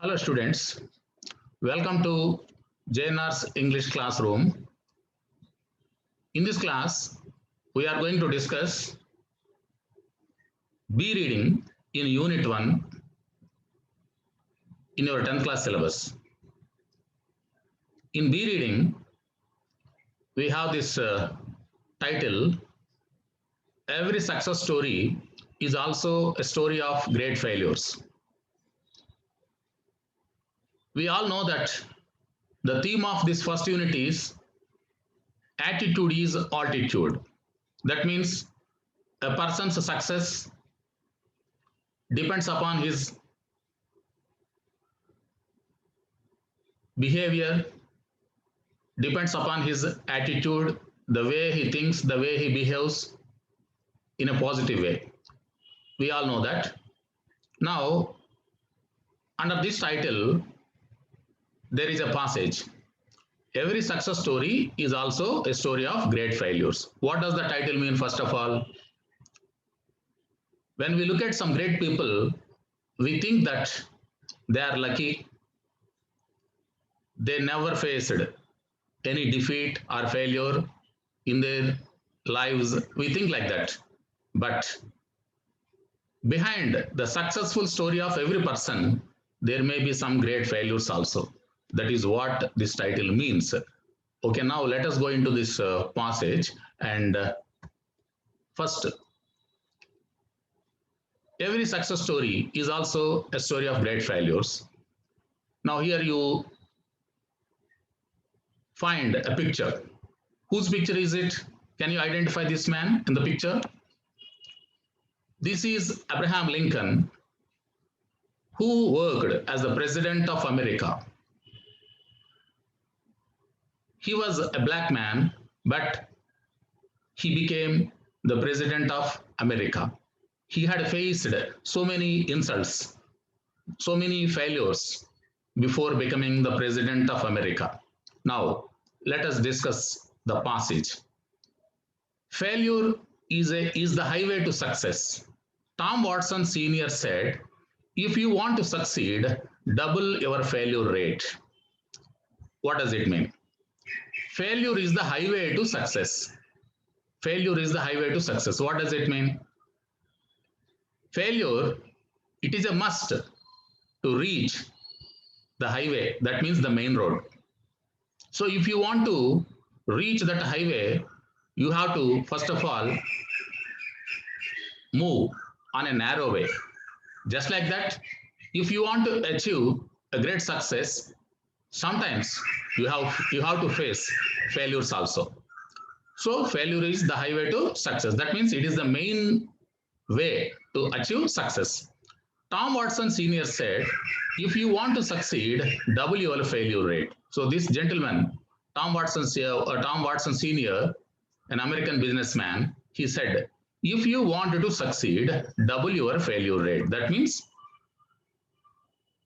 Hello students, welcome to JNR's English classroom. In this class, we are going to discuss B reading in Unit 1 in your 10th class syllabus. In B reading, we have this title, Every Success Story is Also a Story of Great Failures. We all know that the theme of this first unit is attitude is altitude. That means a person's success depends upon his behavior, depends upon his attitude, the way he thinks, the way he behaves in a positive way. We all know that. Now, under this title, there is a passage. Every success story is also a story of great failures. What does the title mean, first of all? When we look at some great people, we think that they are lucky. They never faced any defeat or failure in their lives. We think like that. But behind the successful story of every person, there may be some great failures also. That is what this title means. Okay, now let us go into this passage. And first, every success story is also a story of great failures. Now here you find a picture. Whose picture is it? Can you identify this man in the picture? This is Abraham Lincoln, who worked as the President of America. He was a black man, but he became the President of America. He had faced so many insults, so many failures before becoming the President of America. Now, let us discuss the passage. Failure is the highway to success. Tom Watson Sr. said, if you want to succeed, double your failure rate. What does it mean? Failure is the highway to success. Failure is the highway to success. What does it mean? Failure, it is a must to reach the highway. That means the main road. So if you want to reach that highway, you have to, first of all, move on a narrow way. Just like that, if you want to achieve a great success, sometimes you have to face failures also. So failure is the highway to success. That means it is the main way to achieve success. Tom Watson Sr. said, if you want to succeed, double your failure rate. So this gentleman, Tom Watson Sr., an American businessman, he said, if you want to succeed, double your failure rate. That means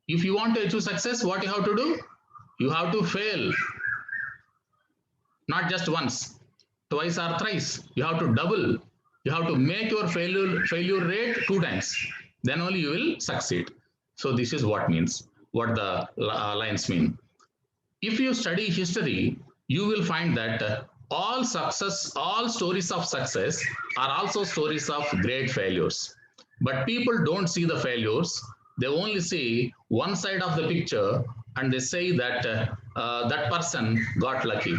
if you want to achieve success, what you have to do? You have to fail, not just once, twice or thrice. You have to double. You have to make your failure rate 2 times. Then only you will succeed. So this is what means, what the lines mean. If you study history, you will find that all stories of success are also stories of great failures. But people don't see the failures. They only see one side of the picture, and they say that that person got lucky.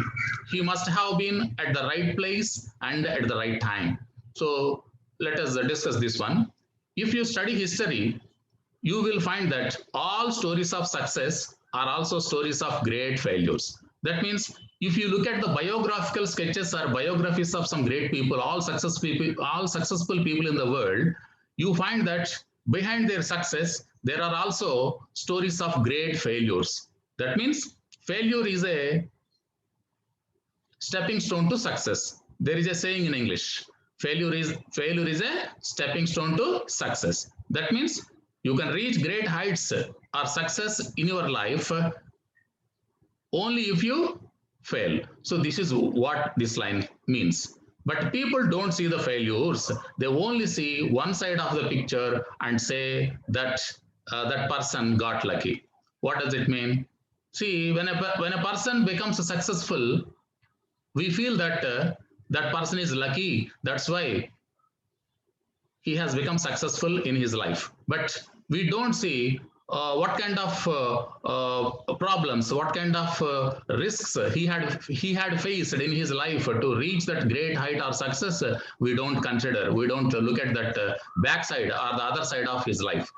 He must have been at the right place and at the right time. So let us discuss this one. If you study history, you will find that all stories of success are also stories of great failures. That means if you look at the biographical sketches or biographies of some great people, all successful people in the world, you find that behind their success, there are also stories of great failures. That means failure is a stepping stone to success. There is a saying in English, failure is a stepping stone to success. That means you can reach great heights or success in your life only if you fail. So this is what this line means. But people don't see the failures. They only see one side of the picture and say that that person got lucky. What does it mean? See, when a person becomes successful, we feel that that person is lucky. That's why he has become successful in his life. But we don't see what kind of problems, what kind of risks he had faced in his life to reach that great height or success. We don't consider. We don't look at that backside or the other side of his life.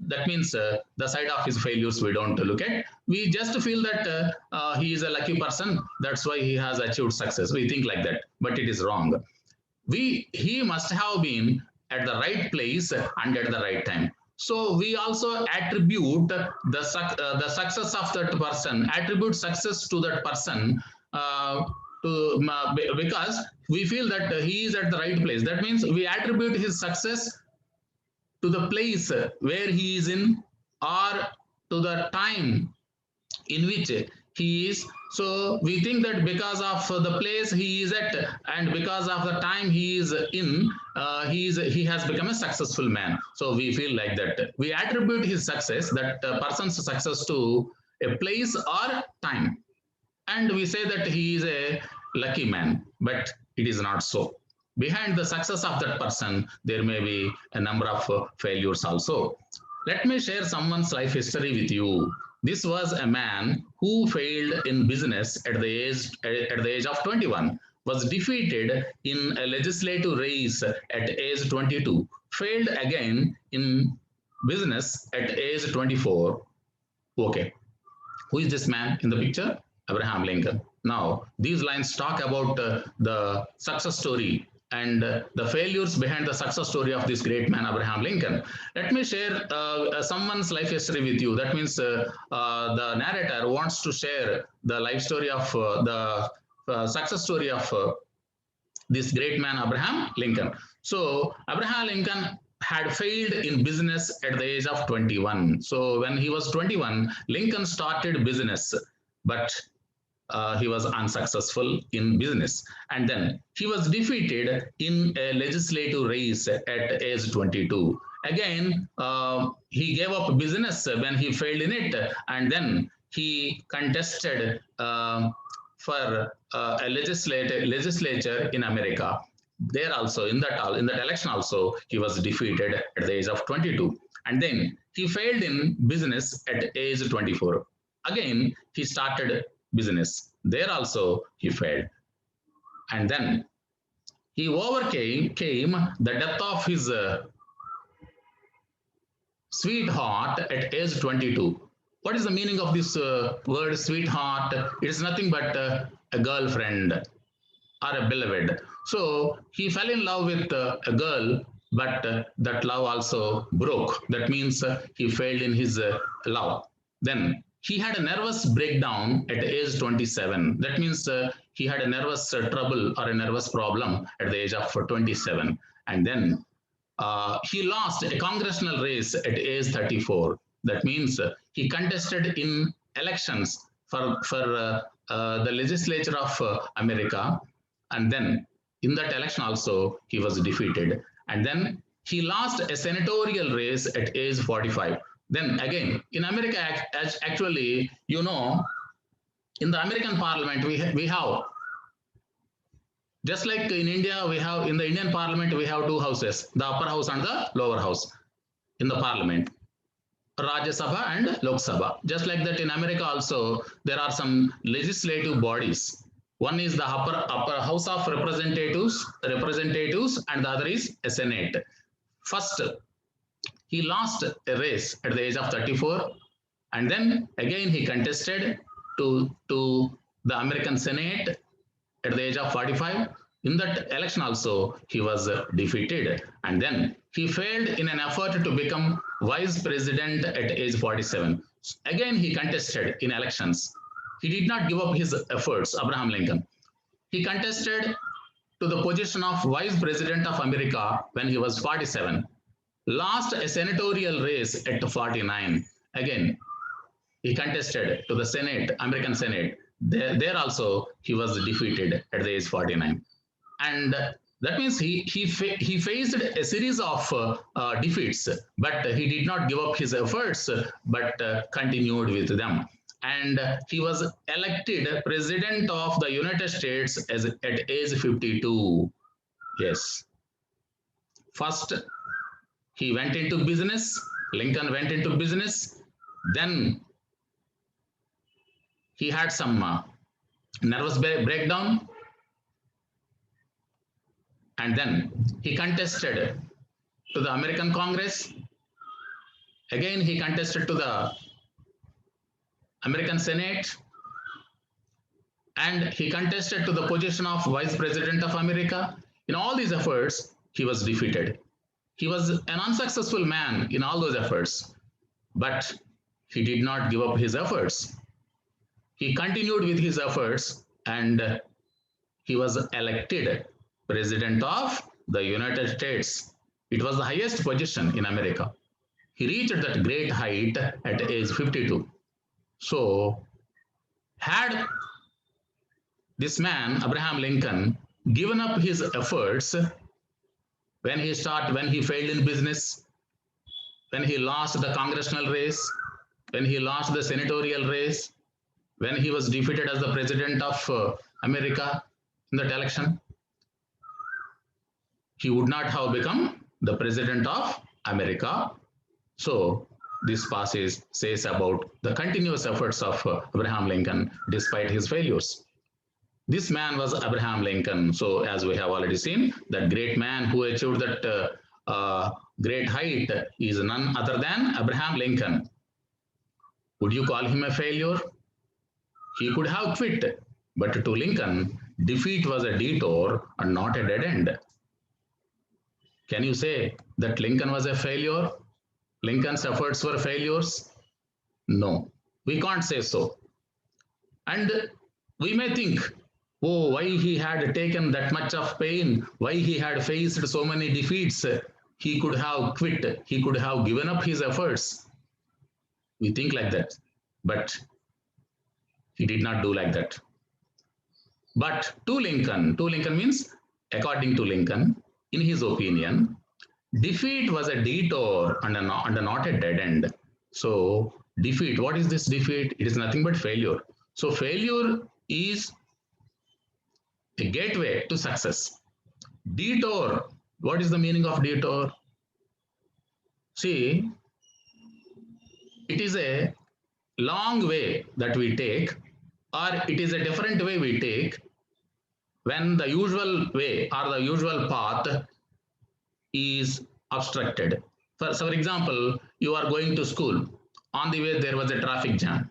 That means the side of his failures we don't look at. We just feel that he is a lucky person. That's why he has achieved success. We think like that, but it is wrong. He must have been at the right place and at the right time. So we also attribute the success of that person, attribute success to that person because we feel that he is at the right place. That means we attribute his success to the place where he is in, or to the time in which he is. So we think that because of the place he is at and because of the time he is in, he has become a successful man. So we feel like that. We attribute his success, that person's success, to a place or time. And we say that he is a lucky man, but it is not so. Behind the success of that person, there may be a number of failures also. Let me share someone's life history with you. This was a man who failed in business at the age of 21, was defeated in a legislative race at age 22, failed again in business at age 24. Okay, who is this man in the picture? Abraham Lincoln. Now, these lines talk about the success story and the failures behind the success story of this great man, Abraham Lincoln. Let me share someone's life history with you. That means the narrator wants to share the life story of the success story of this great man, Abraham Lincoln. So, Abraham Lincoln had failed in business at the age of 21. So, when he was 21, Lincoln started business, but he was unsuccessful in business. And then he was defeated in a legislative race at age 22. Again, he gave up business when he failed in it, and then he contested for a legislature in America. There also, in that election also, he was defeated at the age of 22. And then he failed in business at age 24. Again, he started business. There also he failed. And then he overcame the death of his sweetheart at age 22. What is the meaning of this word sweetheart? It is nothing but a girlfriend or a beloved. So he fell in love with a girl, but that love also broke. That means he failed in his love. Then he had a nervous breakdown at age 27. That means he had a nervous trouble or a nervous problem at the age of 27. And then he lost a congressional race at age 34. That means he contested in elections for the legislature of America. And then in that election also, he was defeated. And then he lost a senatorial race at age 45. Then again, in America, actually, you know, in the American Parliament, we have, just like in India, we have, in the Indian Parliament, we have two houses, the upper house and the lower house in the Parliament, Rajya Sabha and Lok Sabha. Just like that in America also, there are some legislative bodies. One is the upper house of representatives, and the other is a Senate. First, he lost a race at the age of 34, and then again he contested to the American Senate at the age of 45. In that election also, he was defeated, and then he failed in an effort to become vice president at age 47. Again, he contested in elections. He did not give up his efforts, Abraham Lincoln. He contested to the position of vice president of America when he was 47. Lost a senatorial race at 49. Again, he contested to the Senate, American Senate. There also, he was defeated at the age 49. And That means he faced a series of defeats, but he did not give up his efforts, but continued with them. And he was elected president of the United States at age 52. Yes. First, he went into business. Lincoln went into business. Then he had some nervous breakdown. And then he contested to the American Congress. Again, he contested to the American Senate. And he contested to the position of Vice President of America. In all these efforts, he was defeated. He was an unsuccessful man in all those efforts, but he did not give up his efforts. He continued with his efforts and he was elected President of the United States. It was the highest position in America. He reached that great height at age 52. So, had this man, Abraham Lincoln, given up his efforts when he failed in business, when he lost the congressional race, when he lost the senatorial race, when he was defeated as the president of America in that election, he would not have become the president of America. So this passage says about the continuous efforts of Abraham Lincoln despite his failures. This man was Abraham Lincoln. So as we have already seen, that great man who achieved that great height is none other than Abraham Lincoln. Would you call him a failure? He could have quit, but to Lincoln, defeat was a detour and not a dead end. Can you say that Lincoln was a failure? Lincoln's efforts were failures? No, we can't say so. And we may think, oh, why he had taken that much of pain, why he had faced so many defeats, he could have quit, he could have given up his efforts. We think like that, but he did not do like that. But to Lincoln means, according to Lincoln, in his opinion, defeat was a detour and not a dead end. So defeat, what is this defeat? It is nothing but failure. So failure is a gateway to success. Detour, what is the meaning of detour? See, it is a long way that we take, or it is a different way we take when the usual way or the usual path is obstructed. For example, you are going to school. On the way, there was a traffic jam.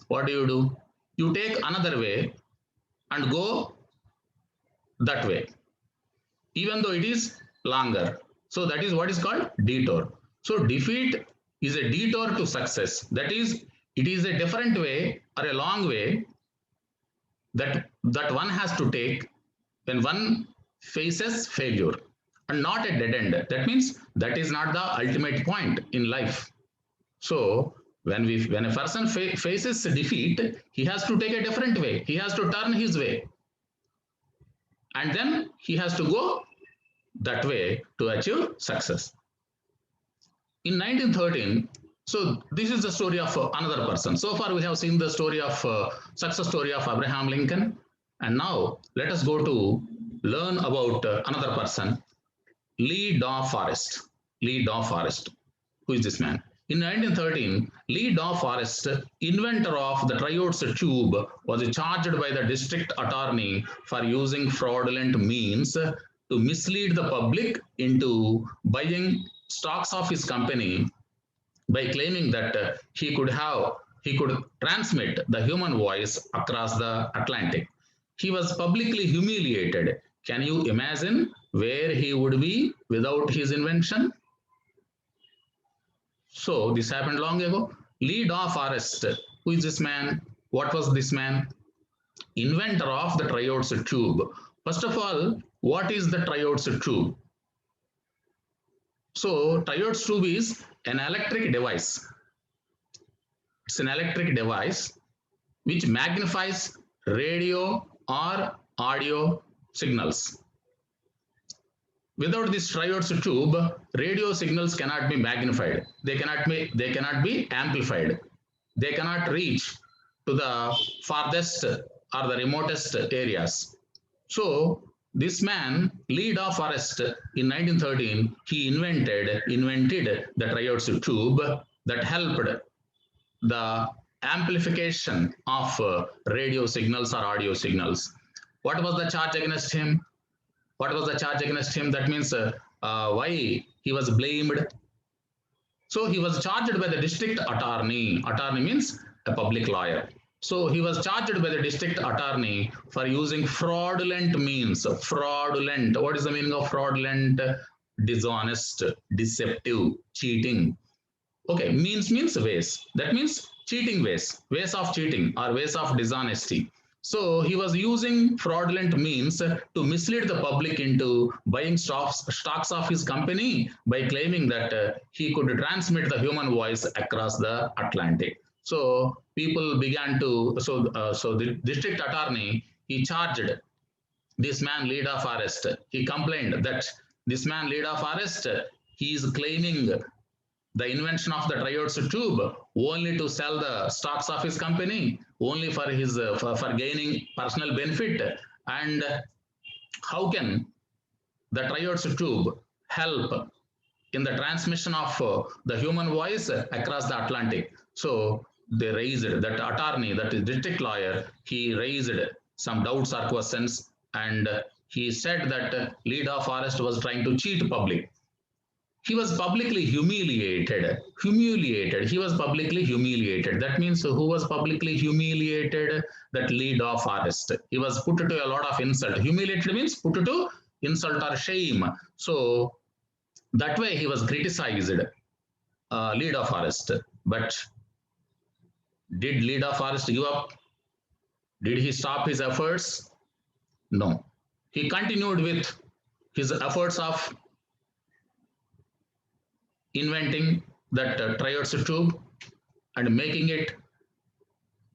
What do? You take another way and go that way, even though it is longer. So that is what is called detour. So defeat is a detour to success. That is, it is a different way or a long way that one has to take when one faces failure, and not a dead end. That means that is not the ultimate point in life. So when a person faces defeat, he has to take a different way. He has to turn his way, and then he has to go that way to achieve success. In 1913, so this is the story of another person. So far we have seen the story of success story of Abraham Lincoln, and now let us go to learn about another person, Lee Daw Forrest. Lee Daw Forrest. Who is this man? In 1913, Lee Daw Forrest, inventor of the triodes tube, was charged by the district attorney for using fraudulent means to mislead the public into buying stocks of his company by claiming that he could transmit the human voice across the Atlantic. He was publicly humiliated. Can you imagine where he would be without his invention? So this happened long ago. Lee Daw Forrest, who is this man? What was this man? Inventor of the triodes tube. First of all, what is the triodes tube? So triodes tube is an electric device. It's an electric device which magnifies radio or audio signals. without this triodes tube, radio signals cannot be magnified. They cannot be amplified. They cannot reach to the farthest or the remotest areas. So this man, Lee of Forest, in 1913, he invented the triodes tube that helped the amplification of radio signals or audio signals. What was the charge against him? What was the charge against him? That means why he was blamed. So he was charged by the district attorney. Attorney means a public lawyer. So he was charged by the district attorney for using fraudulent means. Fraudulent. What is the meaning of fraudulent? Dishonest, deceptive, cheating. Okay, means ways. That means cheating ways of cheating or ways of dishonesty. So he was using fraudulent means to mislead the public into buying stocks of his company by claiming that he could transmit the human voice across the Atlantic. So people began to, so the district attorney, he charged this man, Lee of Forest. He complained that this man, Lee of Forest, he is claiming the invention of the triodes tube only to sell the stocks of his company, only for his for gaining personal benefit. And how can the triodes tube help in the transmission of the human voice across the Atlantic? So they raised, that attorney, that is district lawyer, he raised some doubts or questions, and he said that Lee of Forest was trying to cheat public. He was publicly humiliated. He was publicly humiliated. That means who was publicly humiliated? That Lee of Forest. He was put to a lot of insult. Humiliated means put to insult or shame. So that way he was criticized, Lee of Forest. But did Lee of Forest give up? Did he stop his efforts? No. He continued with his efforts of inventing that triodes tube and making it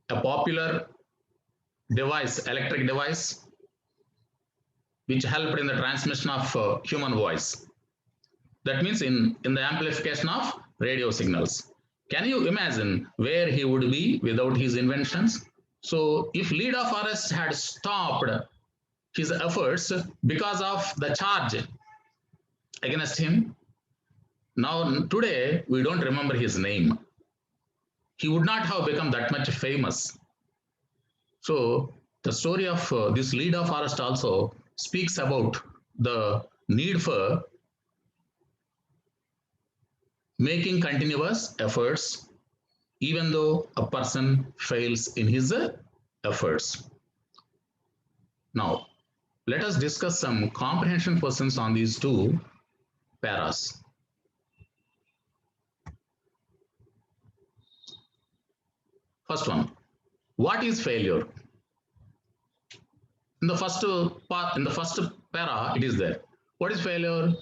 a popular device, electric device, which helped in the transmission of human voice. That means in the amplification of radio signals. Can you imagine where he would be without his inventions? So if Lee of Forest had stopped his efforts because of the charge against him, now today we don't remember his name. He would not have become that much famous. So the story of this Lee of Forest also speaks about the need for making continuous efforts even though a person fails in his efforts. Now, let us discuss some comprehension questions on these two paras. First one, what is failure? In the first part, in the first para, it is there. What is failure?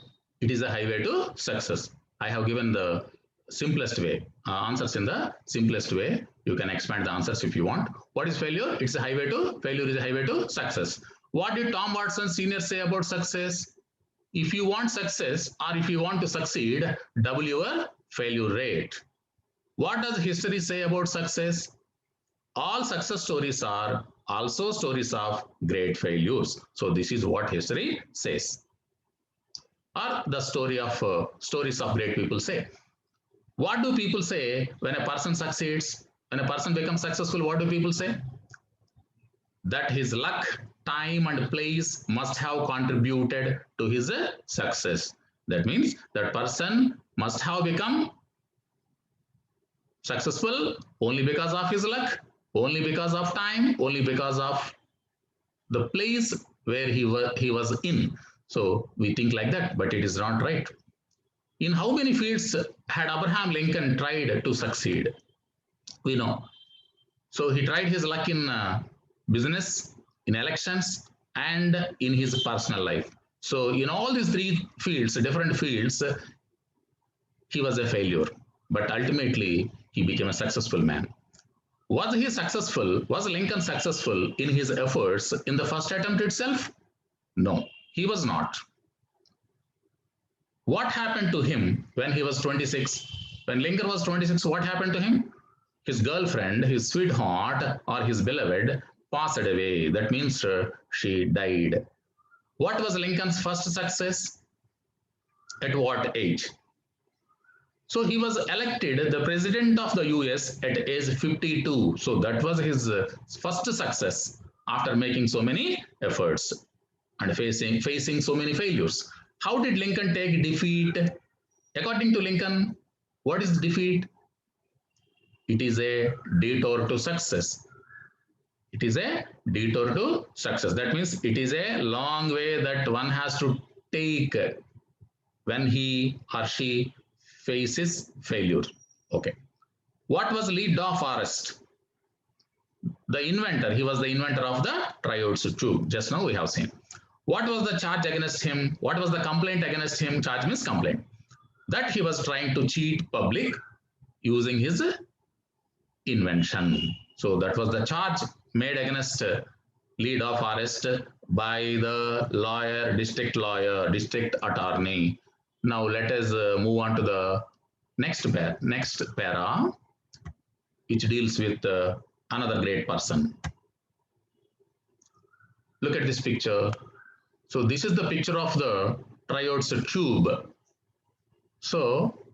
It is a highway to success. I have given the simplest way, answers in the simplest way. You can expand the answers if you want. What is failure? It's a highway to, failure is a highway to success. What did Tom Watson Sr. say about success? If you want success or if you want to succeed, double your failure rate. What does history say about success? All success stories are also stories of great failures. So this is what history says. Or the story of stories of great people say. What do people say when a person succeeds? When a person becomes successful, what do people say? That his luck, time and place must have contributed to his success. That means that person must have become successful only because of his luck, only because of time, only because of the place where he was in. So we think like that, but it is not right. In how many fields had Abraham Lincoln tried to succeed? We know. So he tried his luck in business, in elections, and in his personal life. So in all these three fields, different fields, he was a failure. But ultimately, he became a successful man. Was he successful? Was Lincoln successful in his efforts in the first attempt itself? No, he was not. What happened to him when he was 26? When Lincoln was 26, what happened to him? His girlfriend, his sweetheart, or his beloved passed away. That means she died. What was Lincoln's first success? At what age? So he was elected the president of the US at age 52. So that was his first success after making so many efforts and facing so many failures. How did Lincoln take defeat? According to Lincoln, what is defeat? It is a detour to success. It is a detour to success. That means it is a long way that one has to take when he or she faces failure. Okay. What was Lee de Forest? The inventor. He was the inventor of the triodes tube. Just now we have seen. What was the charge against him? What was the complaint against him? Charge means complaint. That he was trying to cheat public using his invention. So that was the charge made against Lee de Forest by the district attorney. Now let us move on to the next para, which deals with another great person. Look at this picture. So this is the picture of the triodes tube. So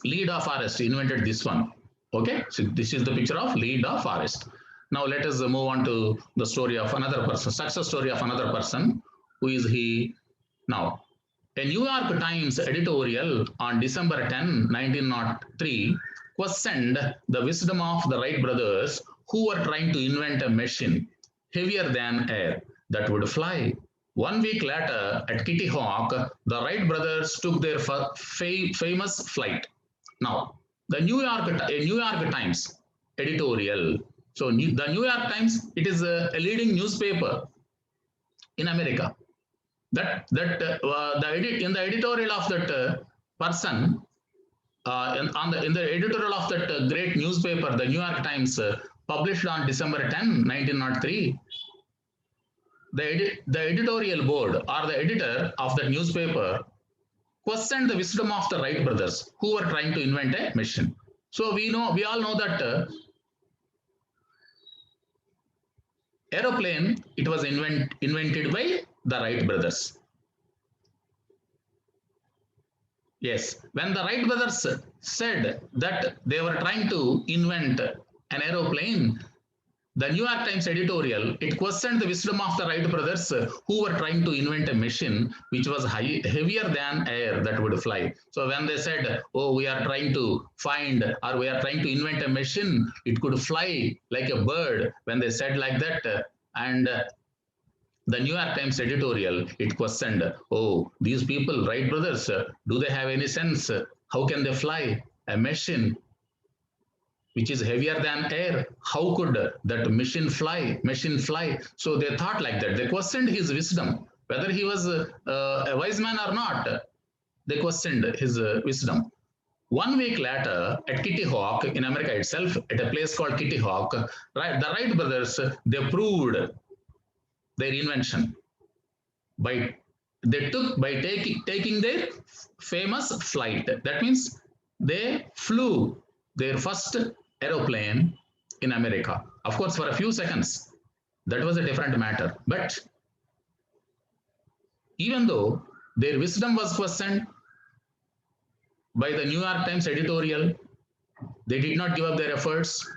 Lee de Forest invented this one. Okay, so this is the picture of Lee de Forest. Now let us move on to the story of another person, success story of another person. Who is he? Now, a New York Times editorial on December 10, 1903 questioned the wisdom of the Wright brothers, who were trying to invent a machine heavier than air that would fly. 1 week later at Kitty Hawk, the Wright brothers took their famous flight. Now, a New York Times editorial. So the New York Times, it is a leading newspaper in America. In the editorial of that person, in the editorial of that great newspaper, the New York Times, published on December 10, 1903, the editorial board or the editor of that newspaper questioned the wisdom of the Wright brothers, who were trying to invent a machine. So we all know that aeroplane, it was invented by the Wright brothers. Yes, when the Wright brothers said that they were trying to invent an aeroplane, the New York Times editorial, it questioned the wisdom of the Wright brothers, who were trying to invent a machine which was heavier than air that would fly. So when they said, oh, we are trying to find, or we are trying to invent a machine, it could fly like a bird. When they said like that, and the New York Times editorial, it questioned, oh, these people, Wright brothers, do they have any sense? How can they fly a machine which is heavier than air? How could that machine fly? So they thought like that. They questioned his wisdom, whether he was a wise man or not. They questioned his wisdom. 1 week later, at Kitty Hawk in America itself, at a place called Kitty Hawk, the Wright brothers, they proved their invention by taking their famous flight. That means they flew their first aeroplane in America. Of course, for a few seconds, that was a different matter. But even though their wisdom was questioned by the New York Times editorial, they did not give up their efforts.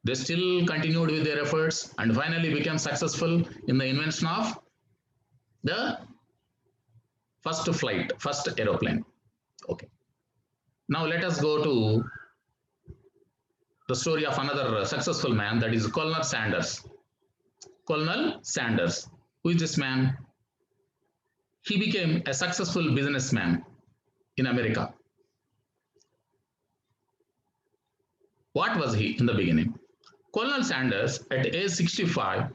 They still continued with their efforts and finally became successful in the invention of the first aeroplane. Okay. Now let us go to the story of another successful man, that is Colonel Sanders. Colonel Sanders. Who is this man? He became a successful businessman in America. What was he in the beginning? Colonel Sanders, at age 65,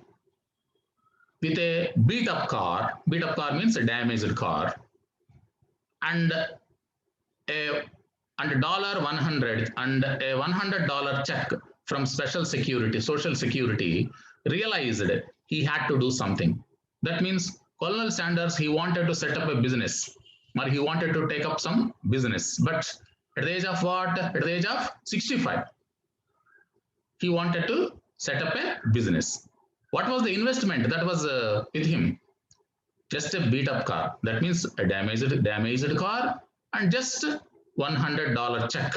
with a beat-up car means a damaged car, and a $100 and a $100 check from Social Security, realized he had to do something. That means Colonel Sanders, he wanted to set up a business. But he wanted to take up some business. But at the age of what? At the age of 65, he wanted to set up a business. What was the investment that was with him? Just a beat up car. That means a damaged car and just $100 check.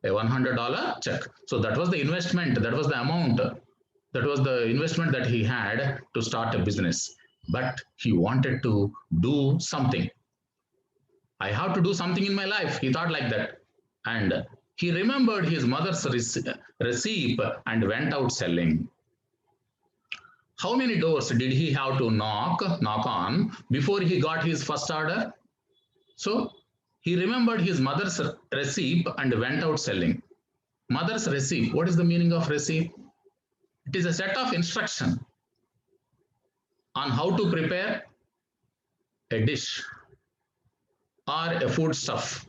A $100 check. So that was the investment. That was the amount. That was the investment that he had to start a business. But he wanted to do something. I have to do something in my life. He thought like that. And he remembered his mother's receipt and went out selling. How many doors did he have to knock on before he got his first order? So he remembered his mother's receipt and went out selling. Mother's receipt. What is the meaning of receipt? It is a set of instructions on how to prepare a dish or a food stuff.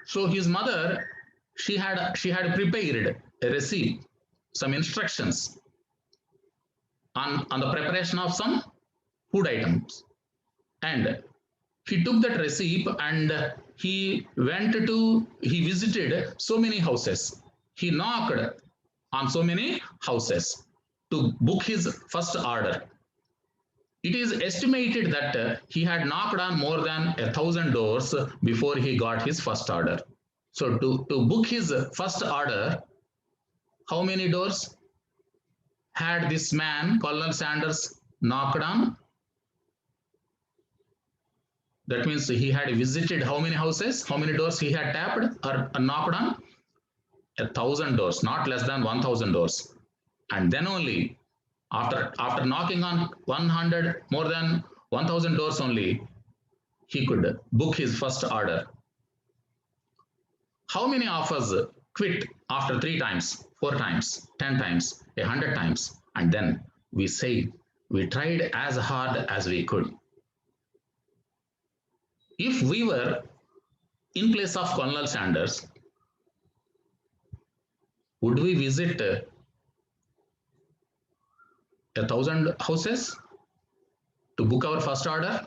So his mother, she had prepared a receipt, some instructions on the preparation of some food items. And he took that receipt and he visited so many houses. He knocked on so many houses to book his first order. It is estimated that he had knocked on more than 1,000 doors before he got his first order. So to book his first order, how many doors had this man, Colonel Sanders, knocked on? That means he had visited how many houses? How many doors he had tapped or knocked on? 1,000 doors, not less than 1,000 doors. And then only after knocking on more than 1,000 doors only, he could book his first order. How many of us quit after 3 times, 4 times, 10 times, 100 times, and then we say we tried as hard as we could? If we were in place of Colonel Sanders, would we visit 1,000 houses to book our first order?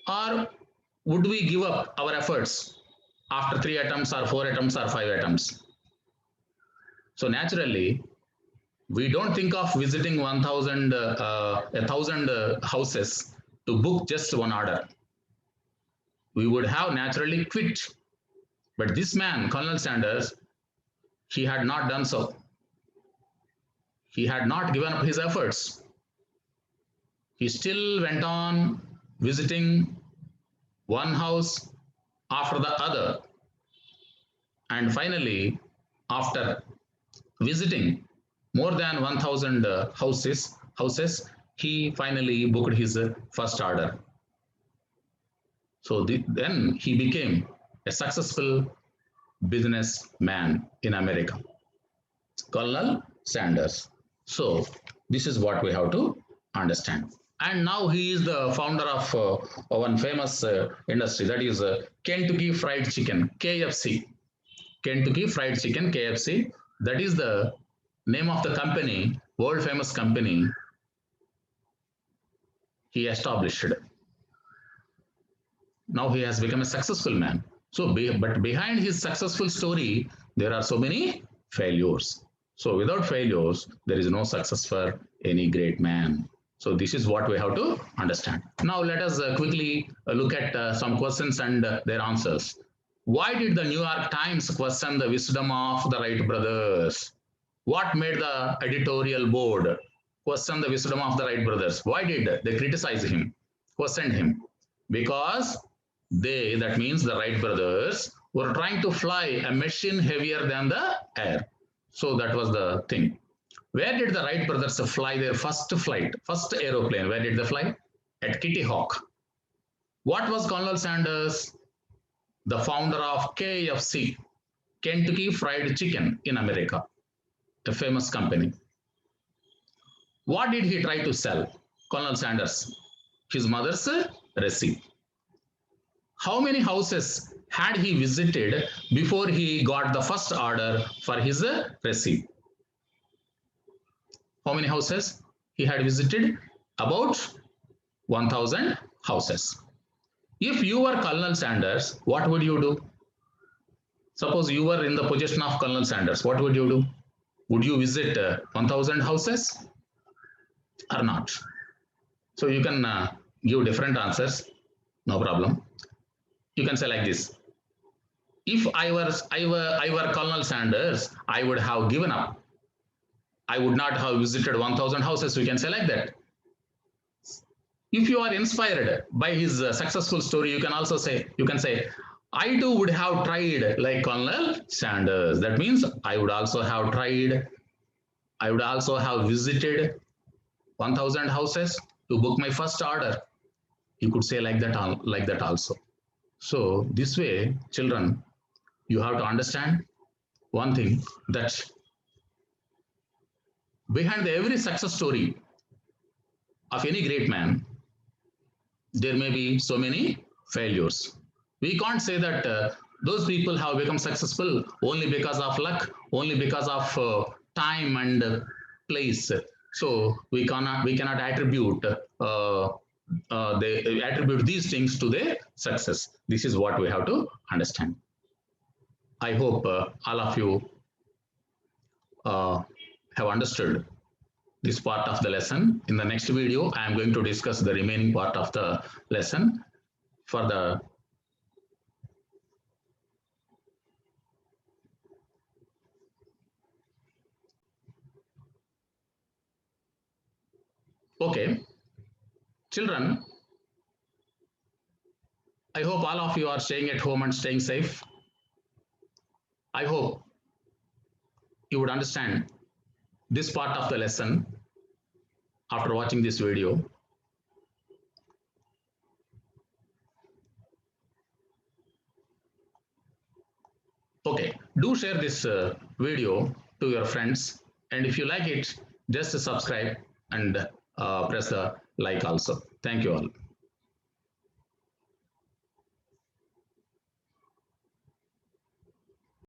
Or would we give up our efforts after 3 attempts or 4 attempts or 5 attempts? So naturally, we don't think of visiting 1,000 houses to book just one order. We would have naturally quit. But this man, Colonel Sanders, he had not done so. He had not given up his efforts. He still went on visiting one house after the other. And finally, after visiting more than 1,000 houses, he finally booked his first order. So then he became a successful businessman in America, Colonel Sanders. So this is what we have to understand. And now he is the founder of one famous industry, that is Kentucky Fried Chicken, KFC. Kentucky Fried Chicken, KFC. That is the name of the company, world famous company he established. Now he has become a successful man. So, but behind his successful story, there are so many failures. So without failures, there is no success for any great man. So this is what we have to understand. Now let us quickly look at some questions and their answers. Why did the New York Times question the wisdom of the Wright brothers? What made the editorial board question the wisdom of the Wright brothers? Why did they criticize him, question him? Because they, that means the Wright brothers, were trying to fly a machine heavier than the air. So that was the thing. Where did the Wright brothers fly their first flight, first aeroplane? Where did they fly? At Kitty Hawk. What was Colonel Sanders? The founder of KFC, Kentucky Fried Chicken in America, a famous company. What did he try to sell? Colonel Sanders, his mother's receipt. How many houses had he visited before he got the first order for his receipt? How many houses he had visited? About 1,000 houses. If you were Colonel Sanders, what would you do? Suppose you were in the position of Colonel Sanders, what would you do? Would you visit 1000 houses or not? So you can give different answers, no problem. You can say like this. If I were Colonel Sanders, I would have given up. I would not have visited 1000 houses. We can say like that. If you are inspired by his successful story, you can also say, I too would have tried like Colonel Sanders. That means I would also have tried, I would also have visited 1000 houses to book my first order. You could say like that also. So this way, children, you have to understand one thing, that behind every success story of any great man, there may be so many failures. We can't say that those people have become successful only because of luck, only because of time and place. So we cannot attribute they attribute these things to their success. This is what we have to understand. I hope all of you have understood this part of the lesson. In the next video, I am going to discuss the remaining part of the lesson. For the okay, children, I hope all of you are staying at home and staying safe. I hope you would understand this part of the lesson after watching this video. Okay, do share this video to your friends, and if you like it, just subscribe and press the like also. Thank you all.